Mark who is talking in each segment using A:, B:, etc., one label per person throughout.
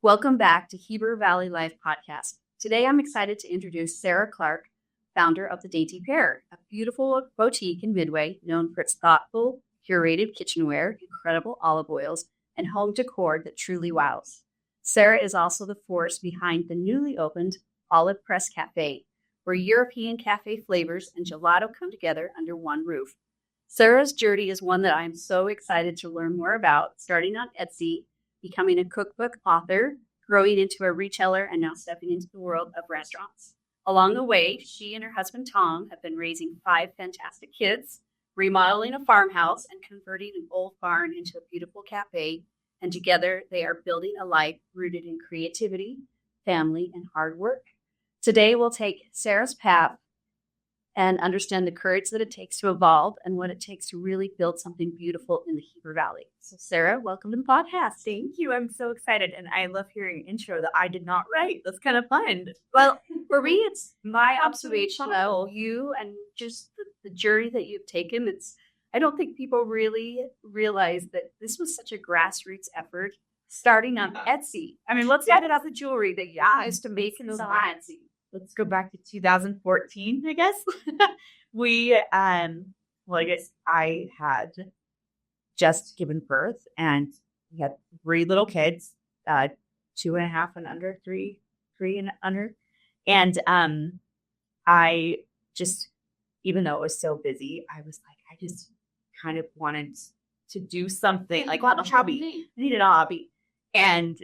A: Welcome back to Heber Valley Life Podcast. Today, I'm excited to introduce Sarah Clark, founder of the Dainty Pear, a beautiful boutique in Midway known for its thoughtful, curated kitchenware, incredible olive oils, and home decor that truly wows. Sarah is also the force behind the newly opened Olive Press Café, where European cafe flavors and gelato come together under one roof. Sarah's journey is one that I'm so excited to learn more about, starting on Etsy, becoming a cookbook author, growing into a retailer, and now stepping into the world of restaurants. Along the way, she and her husband, Tom, have been raising 5 fantastic kids, remodeling a farmhouse, and converting an old barn into a beautiful cafe. And together, they are building a life rooted in creativity, family, and hard work. Today, we'll take Sarah's path and understand the courage that it takes to evolve and what it takes to really build something beautiful in the Heber Valley. So, Sarah, welcome to the podcast.
B: Thank you. I'm so excited. And I love hearing an intro that I did not write. That's kind of fun.
A: Well, for me, it's my observation of you and just the journey that you've taken. I don't think people really realize that this was such a grassroots effort starting on Etsy. I mean, let's get it off the jewelry that you guys to make in those on Etsy.
B: Let's go back to 2014, I guess. I guess I had just given birth and we had 3 little kids, 2.5 and under, 3 and under. And I just, even though it was so busy, I was like, I just kind of wanted to do something like a hobby. I needed a hobby. And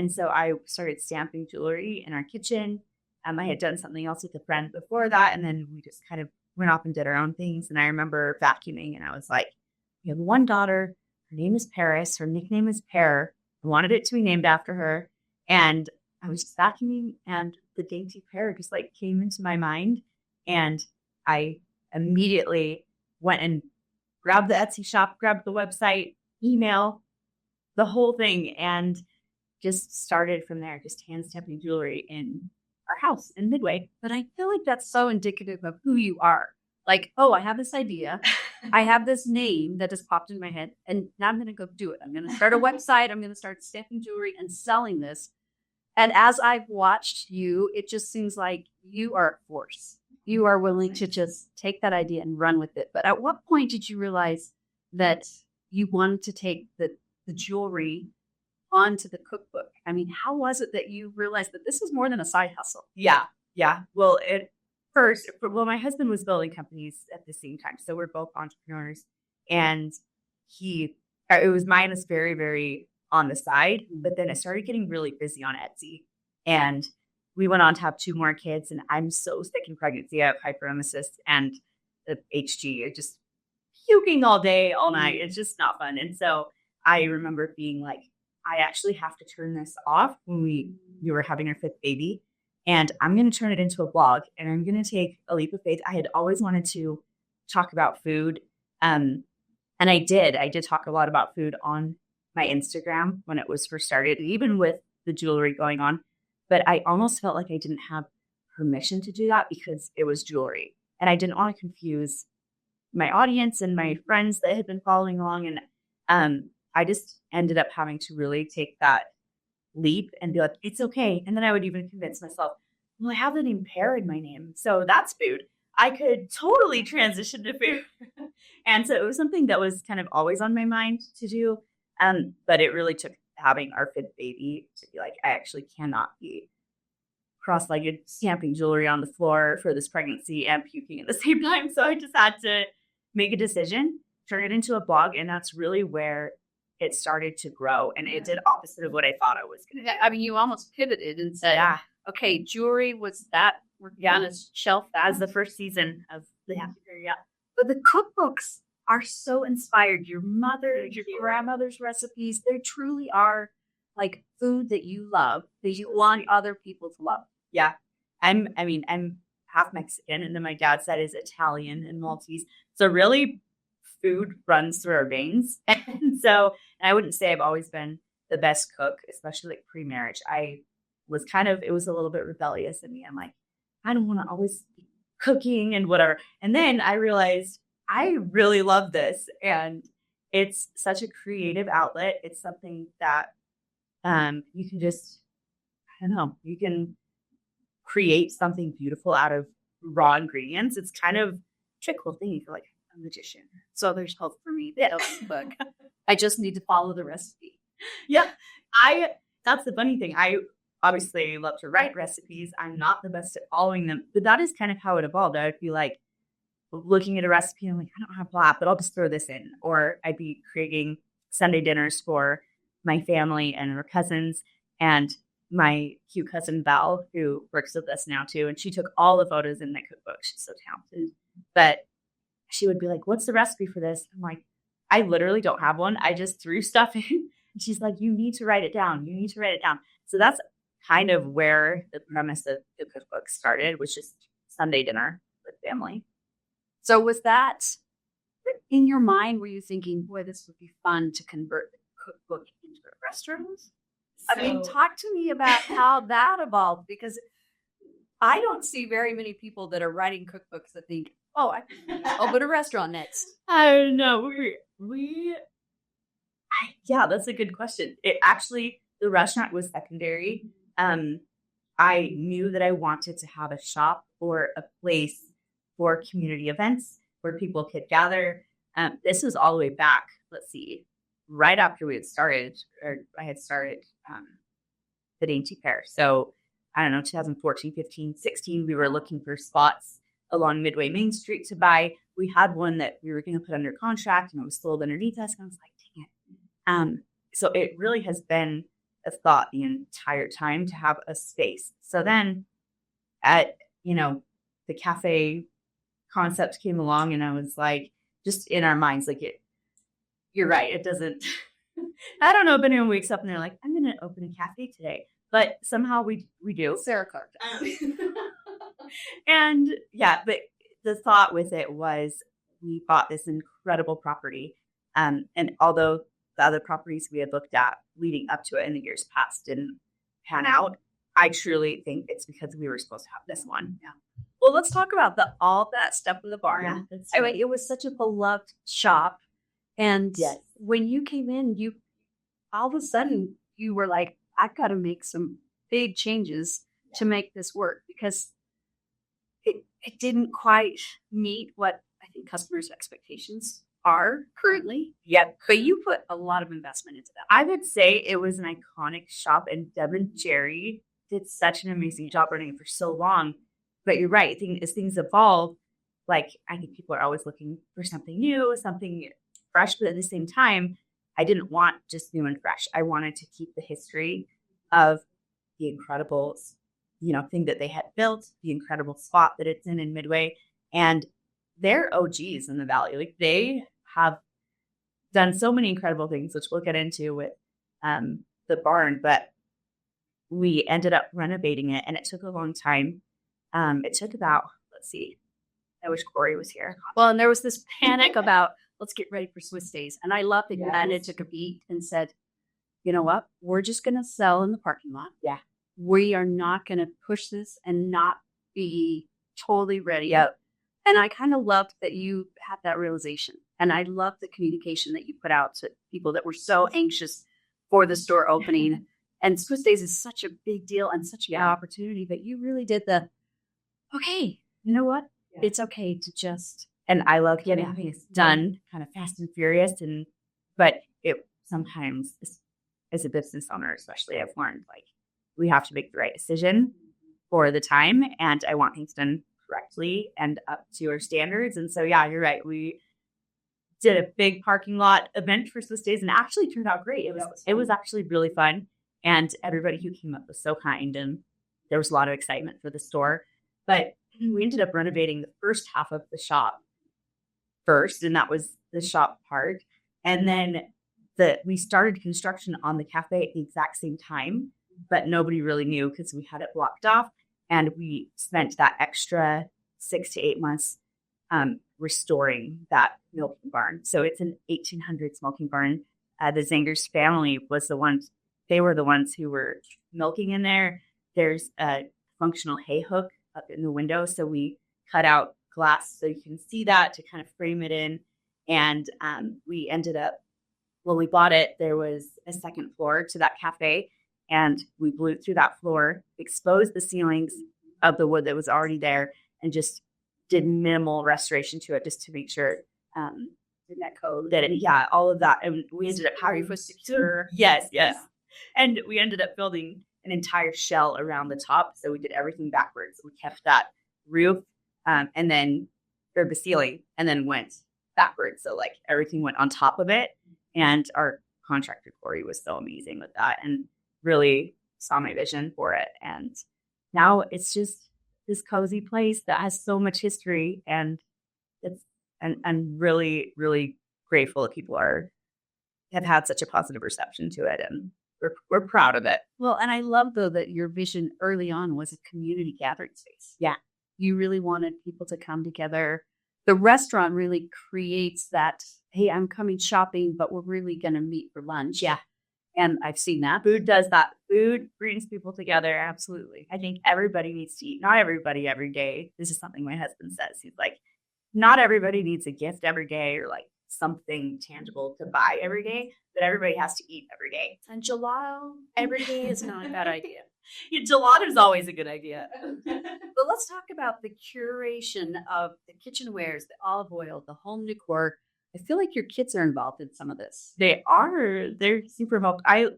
B: so I started stamping jewelry in our kitchen. I had done something else with a friend before that, and then we just kind of went off and did our own things. And I remember vacuuming, and I was like, we have one daughter. Her name is Paris. Her nickname is Pear. I wanted it to be named after her. And I was just vacuuming, and the Dainty Pear just like came into my mind. And I immediately went and grabbed the Etsy shop, grabbed the website, email, the whole thing, and just started from there, just hand stamping jewelry in our house in Midway.
A: But I feel like that's so indicative of who you are. Like, oh, I have this idea. I have this name that just popped in my head, and now I'm going to go do it. I'm going to start a website. I'm going to start stamping jewelry and selling this. And as I've watched you, it just seems like you are a force. You are willing to just take that idea and run with it. But at what point did you realize that you wanted to take the jewelry onto the cookbook? I mean, how was it that you realized that this was more than a side hustle?
B: Yeah. Well, my husband was building companies at the same time. So we're both entrepreneurs, and it was mine was very, very on the side, but then it started getting really busy on Etsy, and we went on to have 2 more kids, and I'm so sick in pregnancy. I have hyperemesis and the HG. It's just puking all day, all night. It's just not fun. And so I remember being like, I actually have to turn this off when we were having our 5th baby, and I'm going to turn it into a blog, and I'm going to take a leap of faith. I had always wanted to talk about food. And I did talk a lot about food on my Instagram when it was first started, even with the jewelry going on. But I almost felt like I didn't have permission to do that because it was jewelry, and I didn't want to confuse my audience and my friends that had been following along. And I just ended up having to really take that leap and be like, it's okay. And then I would even convince myself, well, I have the name Pear in my name, so that's food. I could totally transition to food. And so it was something that was kind of always on my mind to do. But it really took having our 5th baby to be like, I actually cannot be cross-legged stamping jewelry on the floor for this pregnancy and puking at the same time. So I just had to make a decision, turn it into a blog, and that's really where it started to grow. And it did opposite of what I thought I was going to do.
A: I mean, you almost pivoted and said, okay, jewelry was that. We're on a shelf.
B: That was the first season of the Happy Pear,
A: But the cookbooks are so inspired. Your mother, your grandmother's recipes, they truly are like food that you love, that you want other people to love.
B: Yeah. I'm half Mexican, and then my dad's side is Italian and Maltese. So really food runs through our veins. And so I wouldn't say I've always been the best cook, especially like pre-marriage. It was a little bit rebellious in me. I'm like, I don't want to always be cooking and whatever. And then I realized I really love this, and it's such a creative outlet. It's something that You can just, I don't know, you can create something beautiful out of raw ingredients. It's kind of a cool thing. You feel like a magician.
A: So there's hope for me. The book. I just need to follow the recipe.
B: Yeah. That's the funny thing. I obviously love to write recipes. I'm not the best at following them, but that is kind of how it evolved. I would be like looking at a recipe and I'm like, I don't have blah, but I'll just throw this in. Or I'd be creating Sunday dinners for my family and her cousins, and my cute cousin Val, who works with us now too. And she took all the photos in my cookbook. She's so talented. But she would be like, what's the recipe for this? I'm like, I literally don't have one. I just threw stuff in. And she's like, you need to write it down. You need to write it down. So that's kind of where the premise of the cookbook started, was just Sunday dinner with family.
A: So was that in your mind? Were you thinking, boy, this would be fun to convert the cookbook into a restaurant? I mean, talk to me about how that evolved, because I don't see very many people that are writing cookbooks that think, oh, I can open a restaurant next.
B: I don't know. Yeah, that's a good question. The restaurant was secondary. I knew that I wanted to have a shop or a place for community events where people could gather. This was all the way back, let's see, right after I had started the Dainty Pear. So I don't know, 2014, 15, 16, we were looking for spots along Midway Main Street to buy. We had one that we were going to put under contract and it was sold underneath us. And I was like, dang it. So it really has been a thought the entire time to have a space. So then the cafe concept came along and I was like, just in our minds, like you're right. It doesn't, I don't know if anyone wakes up and they're like, I'm going to open a cafe today, but somehow we do.
A: Sarah Clark.
B: And yeah, but the thought with it was we bought this incredible property. And although the other properties we had looked at leading up to it in the years past didn't pan out, I truly think it's because we were supposed to have this one.
A: Yeah. Well, let's talk about all that stuff with the barn.
B: Yeah,
A: anyway, it was such a beloved shop. And when you came in, you all of a sudden you were like, I've got to make some big changes to make this work, because it didn't quite meet what I think customers' expectations are currently.
B: Yep.
A: But you put a lot of investment into that.
B: I would say it was an iconic shop, and Deb and Jerry did such an amazing job running it for so long. But you're right. As things evolve, like I think people are always looking for something new, something fresh. But at the same time, I didn't want just new and fresh. I wanted to keep the history of the incredible, thing that they had built, the incredible spot that it's in Midway. And they're OGs in the Valley. Like they have done so many incredible things, which we'll get into with the barn. But we ended up renovating it, and it took a long time. It took about, let's see, I wish Corey was here.
A: Well, and there was this panic about, let's get ready for Swiss days. And I love that you then took a beat and said, you know what? We're just going to sell in the parking lot.
B: Yeah.
A: We are not going to push this and not be totally ready. Yep. And I kind of loved that you had that realization. And I love the communication that you put out to people that were so anxious for the store opening. And Swiss days is such a big deal and such a good opportunity. But you really did okay, you know what? Yeah. It's okay to just.
B: And I love getting things done kind of fast and furious. But it sometimes, as a business owner, especially, I've learned like we have to make the right decision for the time. And I want things done correctly and up to our standards. And so, yeah, you're right. We did a big parking lot event for Swiss days and actually turned out great. It was actually really fun. And everybody who came up was so kind. And there was a lot of excitement for the store. But we ended up renovating the first half of the shop first, and that was the shop part. And then we started construction on the cafe at the exact same time, but nobody really knew because we had it blocked off. And we spent that extra 6 to 8 months restoring that milking barn. So it's an 1800s milking barn. The Zangers family they were the ones who were milking in there. There's a functional hay hook up in the window. So we cut out glass so you can see that to kind of frame it in. And we ended up when we bought it, there was a second floor to that cafe, and we blew through that floor, exposed the ceilings of the wood that was already there, and just did minimal restoration to it just to make sure
A: Net code.
B: that all of that. And we ended up
A: How for secure.
B: Yes. And we ended up building an entire shell around the top. So we did everything backwards. We kept that roof and then the ceiling and then went backwards. So like everything went on top of it. And our contractor, Corey, was so amazing with that and really saw my vision for it. And now it's just this cozy place that has so much history, and it's and really, really grateful that people have had such a positive reception to it, and we're proud of it.
A: Well, and I love though that your vision early on was a community gathering space.
B: Yeah.
A: You really wanted people to come together. The restaurant really creates that, hey, I'm coming shopping, but we're really going to meet for lunch.
B: Yeah.
A: And I've seen that.
B: Food does that. Food brings people together. Absolutely. I think everybody needs to eat. Not everybody every day. This is something my husband says. He's like, not everybody needs a gift every day or like something tangible to buy every day, but everybody has to eat every day.
A: And gelato every day is not a bad idea.
B: Gelato is always a good idea.
A: But let's talk about the curation of the kitchenwares, the olive oil, the home decor. I feel like your kids are involved in some of this.
B: They are. They're super involved. I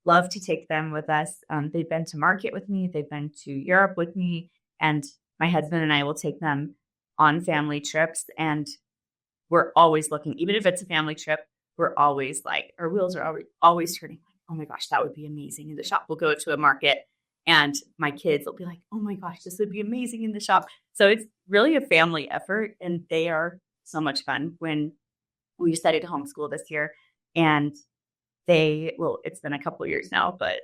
B: love to take them with us. They've been to market with me. They've been to Europe with me. And my husband and I will take them on family trips. And we're always looking, even if it's a family trip, we're always like, our wheels are always turning. Like, oh my gosh, that would be amazing in the shop. We'll go to a market and my kids will be like, oh my gosh, this would be amazing in the shop. So it's really a family effort, and they are so much fun. When we decided to homeschool this year, and it's been a couple of years now, but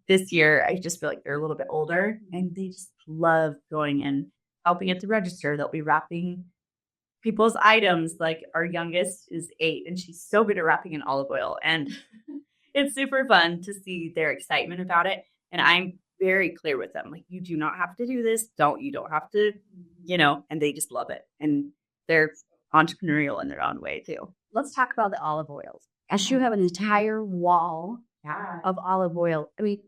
B: this year I just feel like they're a little bit older and they just love going and helping at the register. They'll be wrapping people's items. Like our youngest is 8 and she's so good at wrapping in olive oil, and it's super fun to see their excitement about it. And I'm very clear with them. Like, you do not have to do this. You don't have to, and they just love it. And they're entrepreneurial in their own way too.
A: Let's talk about the olive oils. As you have an entire wall of olive oil. I mean,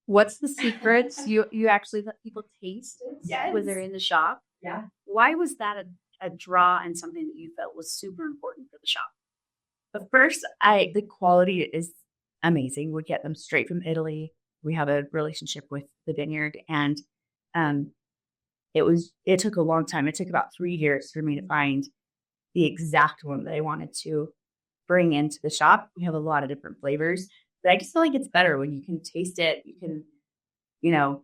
A: what's the secret? You actually let people taste it when they're in the shop.
B: Yeah.
A: Why was that a draw and something that you felt was super important for the shop?
B: But first, the quality is amazing. We get them straight from Italy. We have a relationship with the vineyard, and it took a long time. It took about 3 years for me to find the exact one that I wanted to bring into the shop. We have a lot of different flavors, but I just feel like it's better when you can taste it. You can,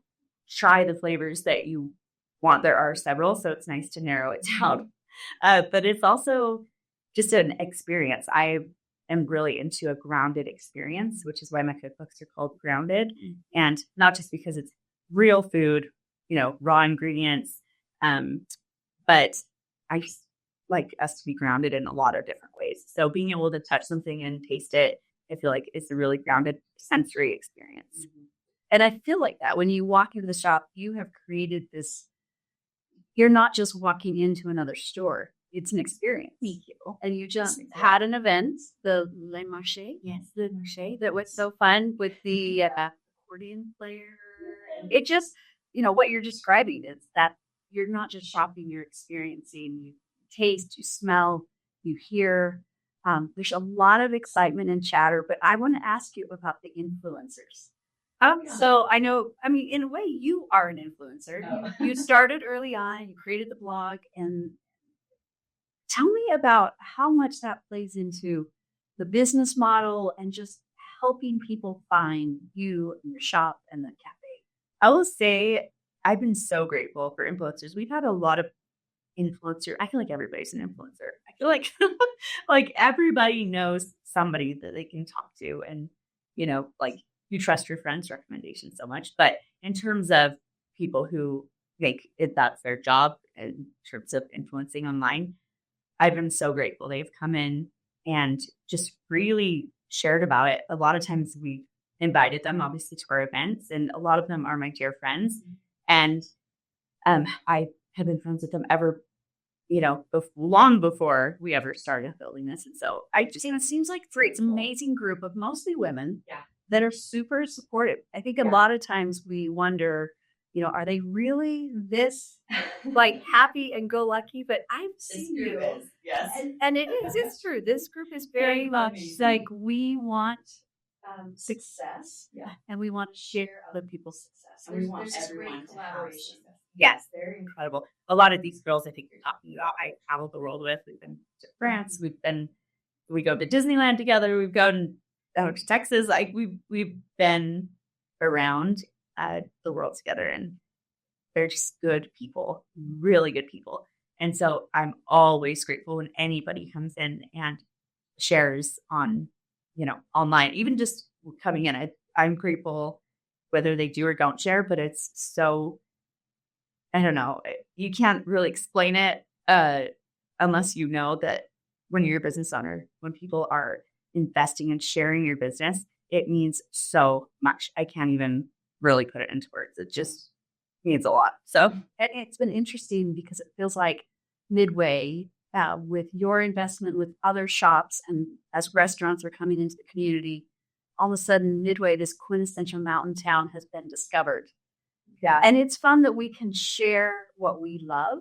B: try the flavors that you want. There are several, so it's nice to narrow it down. But it's also just an experience. I am really into a grounded experience, which is why my cookbooks are called Grounded. And not just because it's real food, raw ingredients, but I just like us to be grounded in a lot of different ways. So being able to touch something and taste it, I feel like it's a really grounded sensory experience.
A: Mm-hmm. And I feel like that when you walk into the shop, you have created this, you're not just walking into another store. It's an experience.
B: Thank you.
A: And you just had an event, the Le Marché.
B: Yes, the Marché.
A: That was so fun with the accordion player. It just, what you're describing is that you're not just shopping, you're experiencing. You taste, you smell, you hear. There's a lot of excitement and chatter, but I want to ask you about the influencers. So I know, in a way, you are an influencer. You started early on, you created the blog, and tell me about how much that plays into the business model and just helping people find you and your shop and the cafe.
B: I will say I've been so grateful for influencers. We've had a lot of influencer. I feel like everybody's an influencer. I feel like like everybody knows somebody that they can talk to, and you trust your friends' recommendations so much. But in terms of people who that's their job in terms of influencing online, I've been so grateful. They've come in and just really shared about it. A lot of times we invited them obviously to our events, and a lot of them are my dear friends. And I have been friends with them ever long before we ever started building this. And so
A: it seems like it's an amazing group of mostly women that are super supportive. I think a lot of times we wonder, are they really this like happy and go lucky? But I've seen you.
B: Yes.
A: And it's true. This group is very much like we want success.
B: Yeah.
A: And we want to share other people's success.
B: And we want
A: there's
B: everyone
A: great
B: to have
A: collaboration.
B: Yes, they're incredible. A lot of these girls I think you're talking about, I traveled the world with. We've been to France. We go to Disneyland together. We've gone out to Texas. Like we've been around the world together, and they're just good people, really good people. And so I'm always grateful when anybody comes in and shares on, online, even just coming in. I'm grateful whether they do or don't share, but it's so, I don't know, you can't really explain it unless you know that when you're a business owner, when people are investing and sharing your business, it means so much. I can't even really put it into words. It just means a lot. So
A: and it's been interesting because it feels like Midway, with your investment with other shops and as restaurants are coming into the community, all of a sudden Midway, this quintessential mountain town, has been discovered.
B: Yeah.
A: And it's fun that we can share what we love.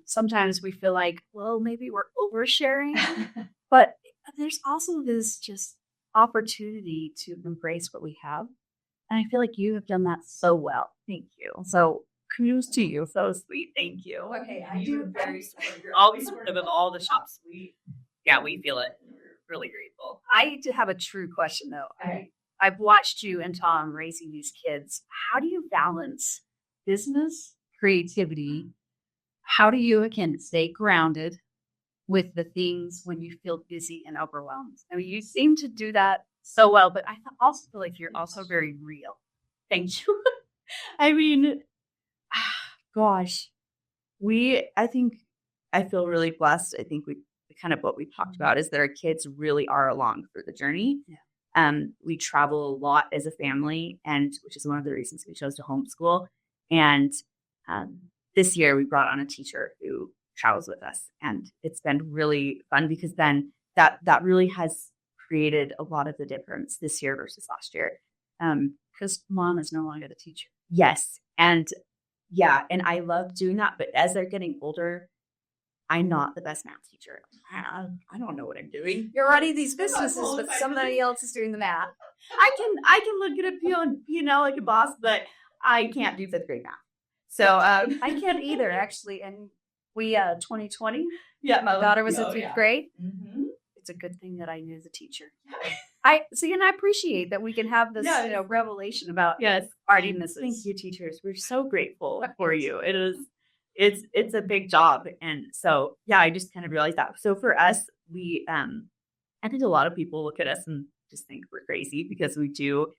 A: Sometimes we feel like, well, maybe we're oversharing, but there's also this just opportunity to embrace what we have. And I feel like you have done that so well. Thank you. So kudos to you.
B: So sweet. Thank you.
A: Okay,
B: You're very supportive. You're always supportive of all the shops. We feel it. We're really grateful.
A: I have a true question though.
B: Okay.
A: I've watched you and Tom raising these kids. How do you balance business, creativity? How do you, again, stay grounded with the things when you feel busy and overwhelmed? I mean, you seem to do that so well, but I also feel like you're also very real.
B: Thank you. I mean, gosh, I feel really blessed. I think kind of what we talked about is that our kids really are along for the journey.
A: Yeah.
B: We travel a lot as a family, and which is one of the reasons we chose to homeschool. And this year we brought on a teacher who travels with us, and it's been really fun because then that really has created a lot of the difference this year versus last year.
A: Because mom is no longer the teacher.
B: Yes. And I love doing that. But as they're getting older, I'm not the best math teacher. I don't know what I'm doing.
A: You're running these businesses, but somebody else is doing the math.
B: I can look at a P&L like a boss, but I can't do fifth grade math. So
A: I can't either, actually. And we 2020.
B: Yeah,
A: my daughter was in fifth grade.
B: Mm-hmm.
A: It's a good thing that I knew the teacher. I appreciate that we can have this revelation about artiness.
B: Thank you, teachers. We're so grateful for you. It's a big job. And so, I just kind of realized that. So for us, we, I think a lot of people look at us and just think we're crazy because we do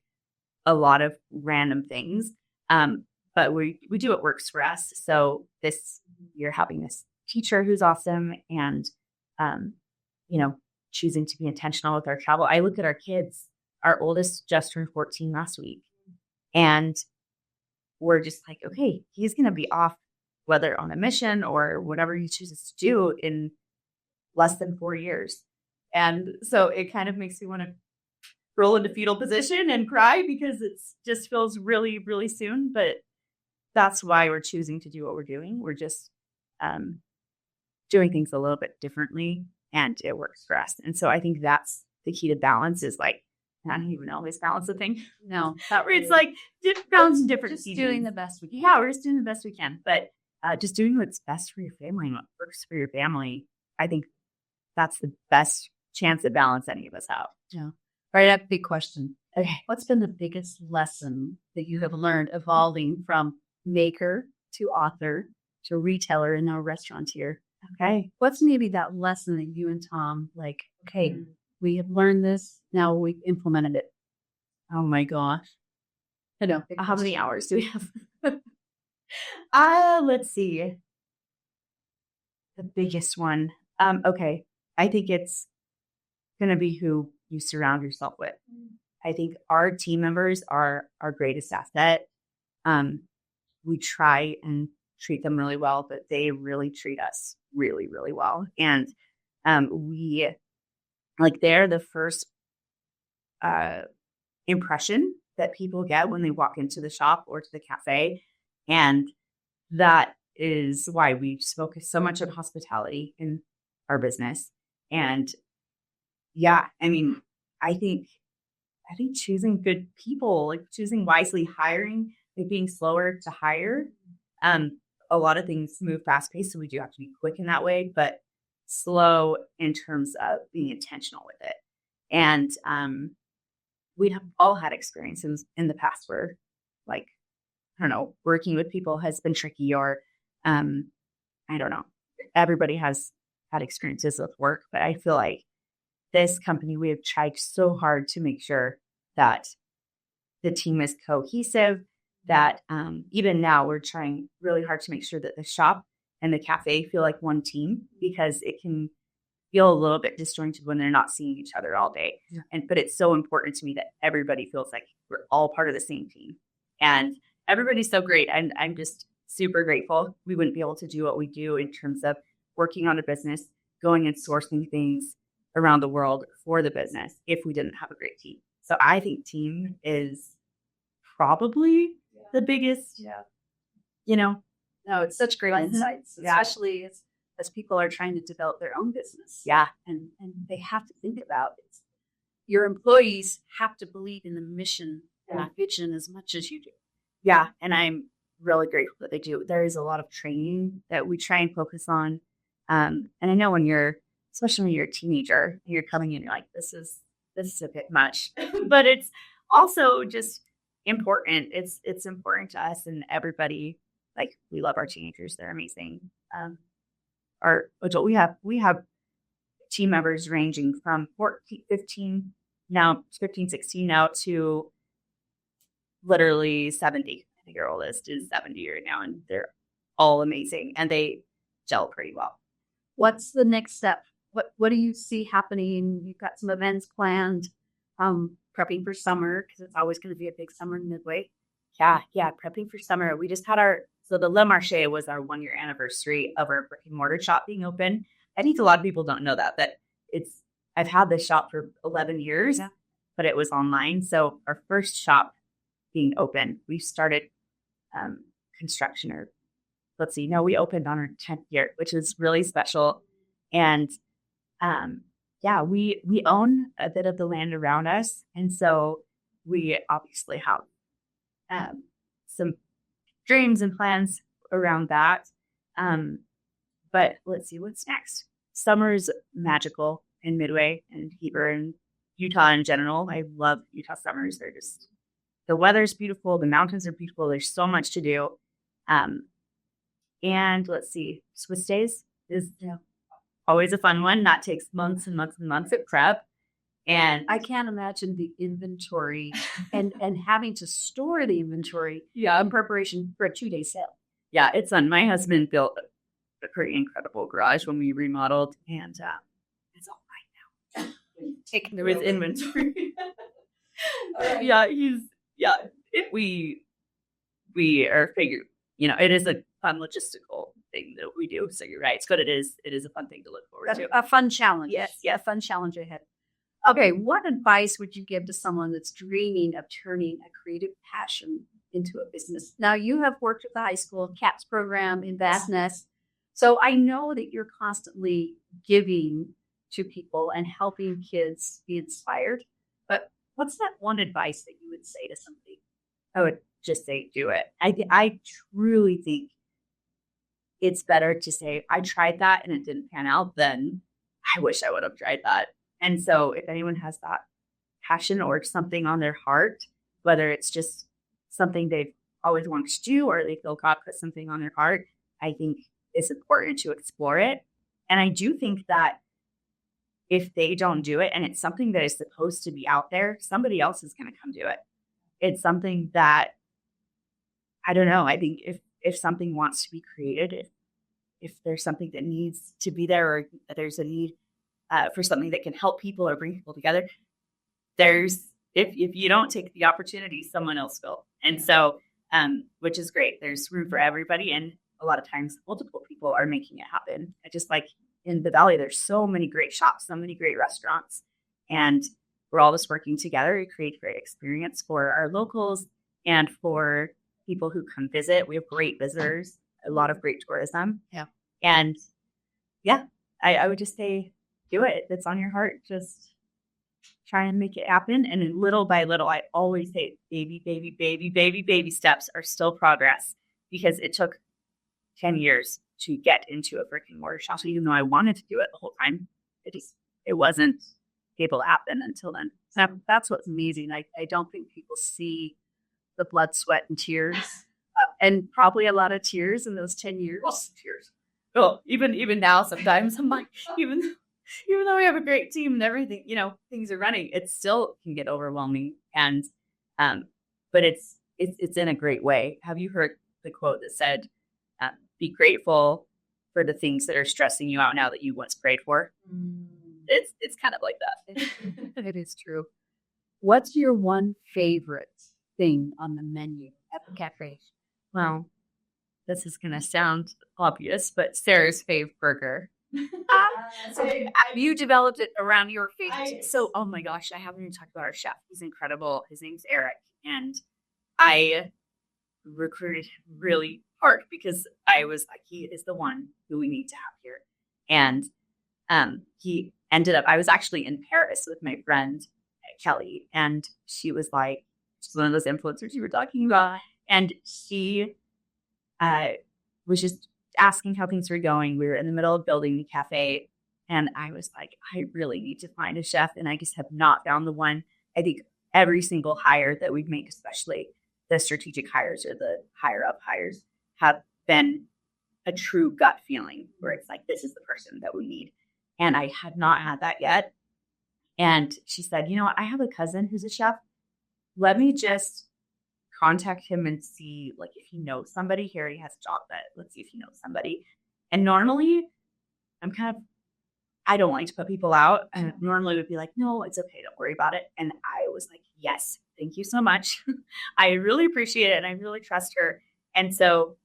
B: a lot of random things. But we do what works for us. So this year having this teacher who's awesome and, choosing to be intentional with our travel. I look at our kids. Our oldest just turned 14 last week. And we're just like, okay, he's going to be off, whether on a mission or whatever he chooses to do in less than 4 years. And so it kind of makes me want to roll into fetal position and cry because it just feels really, really soon. But that's why we're choosing to do what we're doing. We're just doing things a little bit differently, and it works for us. And so I think that's the key to balance is like, I don't even know, is balance a thing?
A: No, not
B: really. It's like balance different
A: just doing the best we can.
B: Yeah, we're just doing the best we can. But just doing what's best for your family and what works for your family, I think that's the best chance at balance any of us have.
A: Yeah. All right, I have a big question. Okay. What's been the biggest lesson that you have learned evolving from maker to author to retailer and now restaurateur?
B: Okay.
A: What's maybe that lesson that you and Tom we have learned this, now we've implemented it?
B: Oh my gosh.
A: I know.
B: How many hours do we have? Let's see. The biggest one. Okay. I think it's going to be who you surround yourself with. I think our team members are our greatest asset. We try and treat them really well, but they really treat us really, really well. And they're the first impression that people get when they walk into the shop or to the cafe. And that is why we focus so much on hospitality in our business. And yeah, I mean, I think choosing good people, like choosing wisely, hiring, like being slower to hire. A lot of things move fast paced, so we do have to be quick in that way, but slow in terms of being intentional with it. And we have all had experiences in the past where, like, I don't know, working with people has been tricky, or I don't know. Everybody has had experiences with work, but I feel like this company, we have tried so hard to make sure that the team is cohesive, that even now we're trying really hard to make sure that the shop and the cafe feel like one team, because it can feel a little bit disjointed when they're not seeing each other all day. Yeah. But it's so important to me that everybody feels like we're all part of the same team. And everybody's so great. And I'm just super grateful. We wouldn't be able to do what we do in terms of working on a business, going and sourcing things around the world for the business if we didn't have a great team. So I think team is probably the biggest,
A: No, it's such great insights, especially as people are trying to develop their own business.
B: Yeah.
A: And they have to think about it. Your employees have to believe in the mission and vision as much as you do.
B: Yeah. And I'm really grateful that they do. There is a lot of training that we try and focus on. And I know especially when you're a teenager, you're coming in, you're like, this is a bit much, but it's also just important. It's important to us and everybody. Like, we love our teenagers. They're amazing. Our adult, we have team members ranging from 15, 16 now to literally 70. I think our oldest is 70 right now, and they're all amazing and they gel pretty well.
A: What's the next step? What do you see happening? You've got some events planned, prepping for summer, because it's always going to be a big summer in Midway.
B: Yeah, prepping for summer. We just had so the Le Marché was our 1-year anniversary of our brick and mortar shop being open. I think a lot of people don't know that I've had this shop for 11 years, but it was online. So our first shop being open, we started construction, we opened on our 10th year, which is really special. And we own a bit of the land around us. And so we obviously have some dreams and plans around that. But let's see what's next. Summer's magical in Midway and Heber and Utah in general. I love Utah summers. The weather's beautiful. The mountains are beautiful. There's so much to do. And let's see, Swiss days is always a fun one. That takes months and months and months of prep. And
A: I can't imagine the inventory and having to store the inventory in preparation for a 2-day sale.
B: Yeah, it's fun. My husband built a pretty incredible garage when we remodeled, and it's all mine now. Taking with inventory. We are figuring, it is a fun logistical thing that we do. So you're right. It's good. It is a fun thing to look forward to.
A: A fun challenge.
B: Yes.
A: Yeah, fun challenge ahead. Okay, what advice would you give to someone that's dreaming of turning a creative passion into a business? Now, you have worked with the high school CAPS program in Bass Nest, so I know that you're constantly giving to people and helping kids be inspired. But what's that one advice that you would say to somebody?
B: I would just say, do it. I truly think it's better to say, I tried that and it didn't pan out, than I wish I would have tried that. And so if anyone has that passion or something on their heart, whether it's just something they've always wanted to do or they feel God put something on their heart, I think it's important to explore it. And I do think that if they don't do it and it's something that is supposed to be out there, somebody else is going to come do it. It's something that, I don't know, I think if something wants to be created, if there's something that needs to be there, or there's a need for something that can help people or bring people together, if you don't take the opportunity, someone else will. And so, which is great. There's room for everybody. And a lot of times multiple people are making it happen. Just like in the Valley, there's so many great shops, so many great restaurants, and we're all just working together to create great experience for our locals and for people who come visit. We have great visitors, a lot of great tourism.
A: Yeah.
B: And yeah, I would just say, do it. If it's on your heart, just try and make it happen. And then little by little, I always say baby steps are still progress, because it took 10 years to get into a brick and mortar shop. So even though I wanted to do it the whole time, it wasn't able to happen until then.
A: That's what's amazing. I don't think people see the blood, sweat, and tears, and probably a lot of tears in those 10 years.
B: Tears. Well, even now, sometimes I'm like, even though we have a great team and everything, things are running, it still can get overwhelming. And, but it's in a great way. Have you heard the quote that said, be grateful for the things that are stressing you out now that you once prayed for? It's kind of like that.
A: It is true. What's your one favorite thing on the menu at the cafe?
B: Well, this is going to sound obvious, but Sarah's fave burger.
A: So have you developed it around your favorite?
B: Oh my gosh, I haven't even talked about our chef. He's incredible. His name's Eric. And I recruited him really hard because I was like, he is the one who we need to have here. And he ended up, I was actually in Paris with my friend Kelly, and she was like, she's one of those influencers you were talking about. And she was just asking how things were going. We were in the middle of building the cafe, and I was like, I really need to find a chef, and I just have not found the one. I think every single hire that we've made, especially the strategic hires or the higher up hires, have been a true gut feeling where it's like, this is the person that we need. And I had not had that yet. And she said, you know what? I have a cousin who's a chef. Let me just contact him and see, like, if he knows somebody. Here he has a job, but let's see if he knows somebody. And normally I don't like to put people out. And normally would be like, no, it's okay. Don't worry about it. And I was like, yes, thank you so much. I really appreciate it. And I really trust her. And so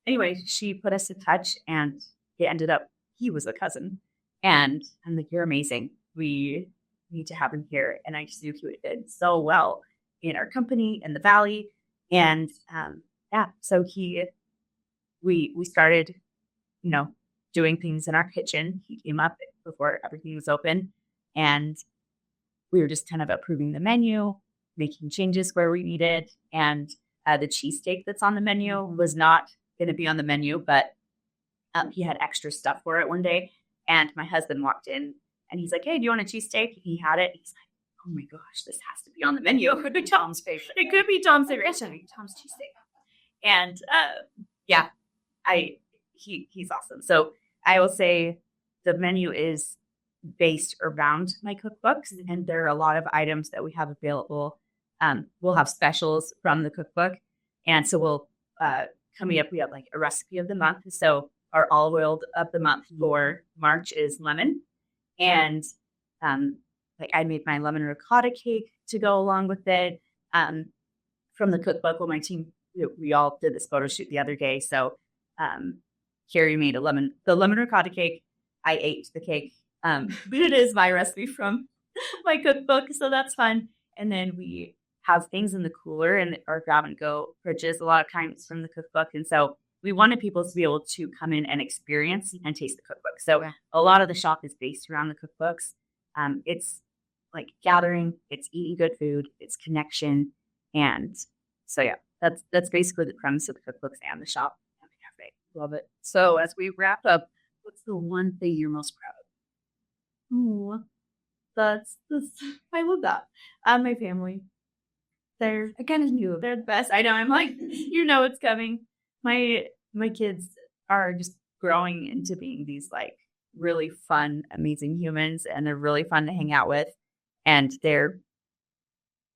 B: anyway, she put us in touch, and it ended up, he was a cousin. And I'm like, you're amazing. We need to have him here. And I just knew he did so well in our company in the Valley. And so we started, doing things in our kitchen. He came up before everything was open, and we were just kind of approving the menu, making changes where we needed. And the cheesesteak that's on the menu was not going to be on the menu, but he had extra stuff for it one day. And my husband walked in, and he's like, hey, do you want a cheesesteak? He had it. He's like, oh my gosh, this has to be on the menu. It could be Tom's favorite. It could be Tom's favorite. It should be Tom's cheesesteak. And he's awesome. So I will say the menu is based around my cookbooks, and there are a lot of items that we have available. We'll have specials from the cookbook. And so we'll, coming up, we have like a recipe of the month. So our olive oil of the month for March is lemon. And I made my lemon ricotta cake to go along with it. From the cookbook, well, my team, we all did this photo shoot the other day. So Carrie made the lemon ricotta cake. I ate the cake. But it is my recipe from my cookbook. So that's fun. And then we have things in the cooler and our grab and go fridges a lot of times from the cookbook. And so we wanted people to be able to come in and experience and taste the cookbook. So a lot of the shop is based around the cookbooks. It's like gathering, it's eating good food, it's connection. And so, yeah, that's basically the premise of the cookbooks and the shop and the cafe.
A: Love it. So as we wrap up, what's the one thing you're most proud of?
B: Oh, that's I love that. My family. I kind of knew they're the best. I know. I'm like, it's coming. My kids are just growing into being these like really fun, amazing humans, and they're really fun to hang out with. And they're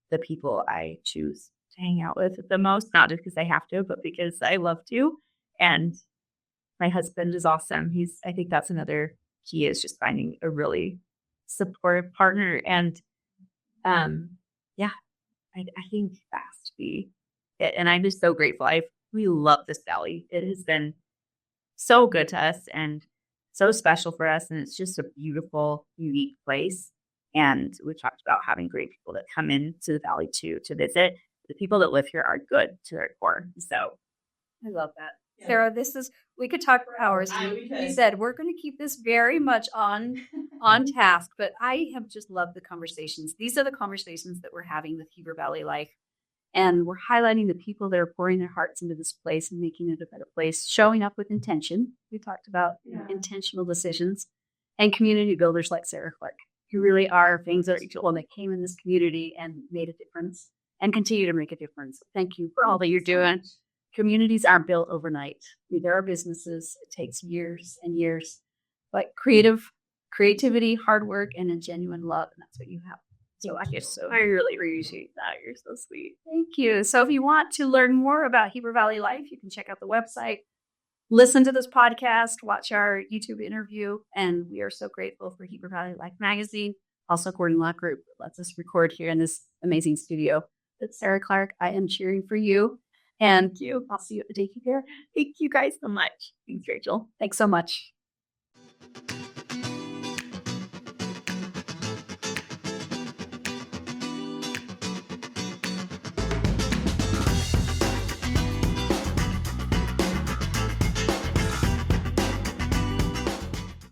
B: the people I choose to hang out with the most, not just because I have to, but because I love to. And my husband is awesome. I think that's another key, is just finding a really supportive partner. And I think that has to be it. And I'm just so grateful. We love this Valley. It has been so good to us and so special for us. And it's just a beautiful, unique place. And we talked about having great people that come into the valley to visit. The people that live here are good to their core. So
A: I love that. Yeah. Sarah, we could talk for hours. You said we're going to keep this very much on task, but I have just loved the conversations. These are the conversations that we're having with Heber Valley Life. And we're highlighting the people that are pouring their hearts into this place and making it a better place, showing up with intention. We talked about intentional decisions and community builders like Sarah Clark, who really are things that came in this community and made a difference and continue to make a difference. Thank you for all that you're doing. Communities aren't built overnight. There are businesses. It takes years and years, but creativity, hard work, and a genuine love. And that's what you have. So I really appreciate that. You're so sweet. Thank you. So if you want to learn more about Heber Valley Life, you can check out the website, listen to this podcast, watch our YouTube interview. And we are so grateful for Heber Valley Life Magazine, also Gordon Law Group, that lets us record here in this amazing studio. It's Sarah Clark. I am cheering for you. And I'll see you at the Dainty Pear.
B: Thank you guys so much. Thanks, Rachel.
A: Thanks so much.